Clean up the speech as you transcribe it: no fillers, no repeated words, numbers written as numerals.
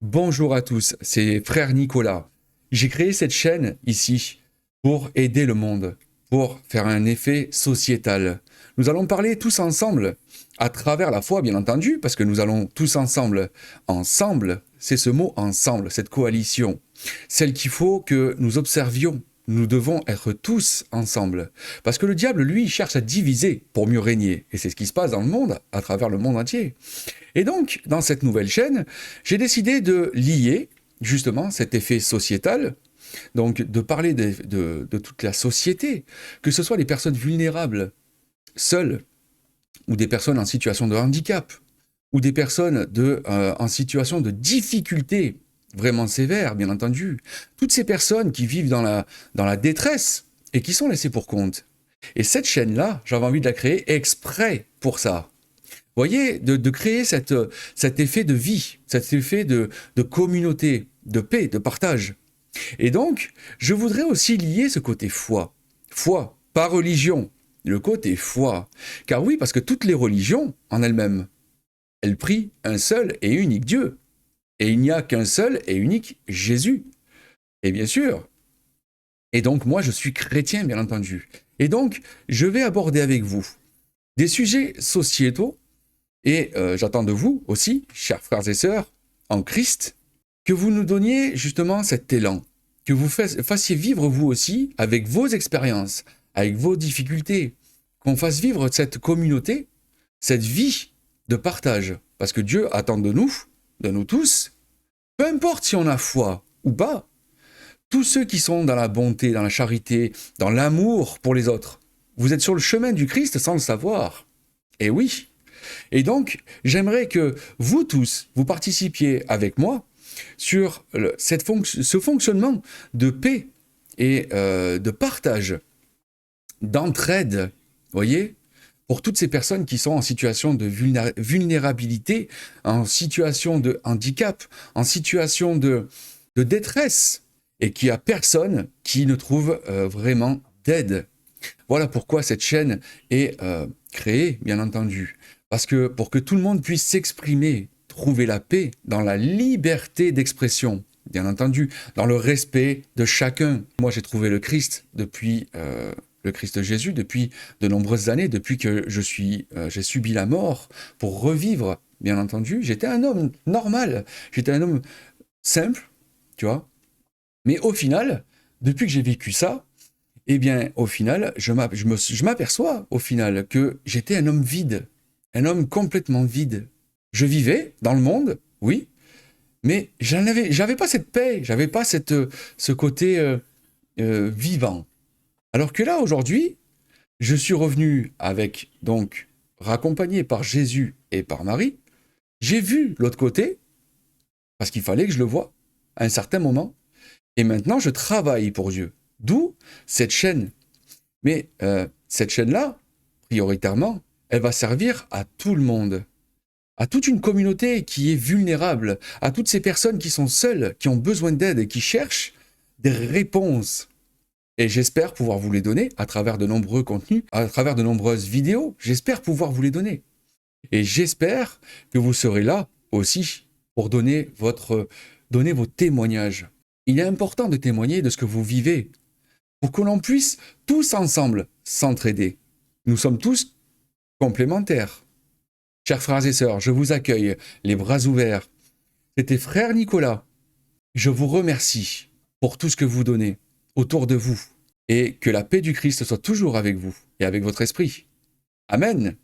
Bonjour à tous, c'est frère Nicolas. J'ai créé cette chaîne ici pour aider le monde, pour faire un effet sociétal. Nous allons parler tous ensemble, à travers la foi bien entendu, parce que nous allons tous ensemble. Ensemble, c'est ce mot ensemble, cette coalition. Celle qu'il faut que nous observions. Nous devons être tous ensemble. Parce que le diable, lui, cherche à diviser pour mieux régner. Et c'est ce qui se passe dans le monde, à travers le monde entier. Et donc, dans cette nouvelle chaîne, j'ai décidé de lier justement cet effet sociétal, donc de parler de toute la société, que ce soit les personnes vulnérables, seules, ou des personnes en situation de handicap, ou des personnes en situation de difficulté vraiment sévère, bien entendu. Toutes ces personnes qui vivent dans la détresse et qui sont laissées pour compte. Et cette chaîne-là, j'avais envie de la créer exprès pour ça. Vous voyez, de créer cet effet de vie, cet effet de communauté, de paix, de partage. Et donc, je voudrais aussi lier ce côté foi. Foi, pas religion. Le côté foi. Car oui, parce que toutes les religions, en elles-mêmes, elles prient un seul et unique Dieu. Et il n'y a qu'un seul et unique Jésus. Et bien sûr. Et donc, moi, je suis chrétien, bien entendu. Et donc, je vais aborder avec vous des sujets sociétaux. Et j'attends de vous aussi, chers frères et sœurs, en Christ, que vous nous donniez justement cet élan, que vous fassiez vivre vous aussi, avec vos expériences, avec vos difficultés, qu'on fasse vivre cette communauté, cette vie de partage. Parce que Dieu attend de nous tous, peu importe si on a foi ou pas, tous ceux qui sont dans la bonté, dans la charité, dans l'amour pour les autres, vous êtes sur le chemin du Christ sans le savoir. Et oui. Et donc, j'aimerais que vous tous, vous participiez avec moi sur ce fonctionnement de paix et de partage, d'entraide, voyez, pour toutes ces personnes qui sont en situation de vulnérabilité, en situation de handicap, en situation de détresse, et qu'il n'y a personne qui ne trouve vraiment d'aide. Voilà pourquoi cette chaîne est créée, bien entendu. Parce que pour que tout le monde puisse s'exprimer, trouver la paix dans la liberté d'expression, bien entendu, dans le respect de chacun. Moi, j'ai trouvé le Christ depuis le Christ Jésus depuis de nombreuses années, depuis que j'ai subi la mort pour revivre, bien entendu. J'étais un homme normal, j'étais un homme simple, tu vois. Mais au final, depuis que j'ai vécu ça, eh bien, au final, je m'aperçois, au final, que j'étais un homme vide, un homme complètement vide. Je vivais dans le monde, oui, mais j'avais pas cette paix, j'avais pas ce côté vivant. Alors que là, aujourd'hui, je suis revenu avec, donc, raccompagné par Jésus et par Marie. J'ai vu l'autre côté, parce qu'il fallait que je le voie, à un certain moment. Et maintenant, je travaille pour Dieu. D'où cette chaîne. Mais cette chaîne-là, prioritairement, elle va servir à tout le monde. À toute une communauté qui est vulnérable, à toutes ces personnes qui sont seules, qui ont besoin d'aide et qui cherchent des réponses. Et j'espère pouvoir vous les donner à travers de nombreux contenus, à travers de nombreuses vidéos. J'espère pouvoir vous les donner. Et j'espère que vous serez là aussi pour donner vos témoignages. Il est important de témoigner de ce que vous vivez pour que l'on puisse tous ensemble s'entraider. Nous sommes tous complémentaires. Chers frères et sœurs, je vous accueille les bras ouverts. C'était frère Nicolas. Je vous remercie pour tout ce que vous donnez autour de vous et que la paix du Christ soit toujours avec vous et avec votre esprit. Amen.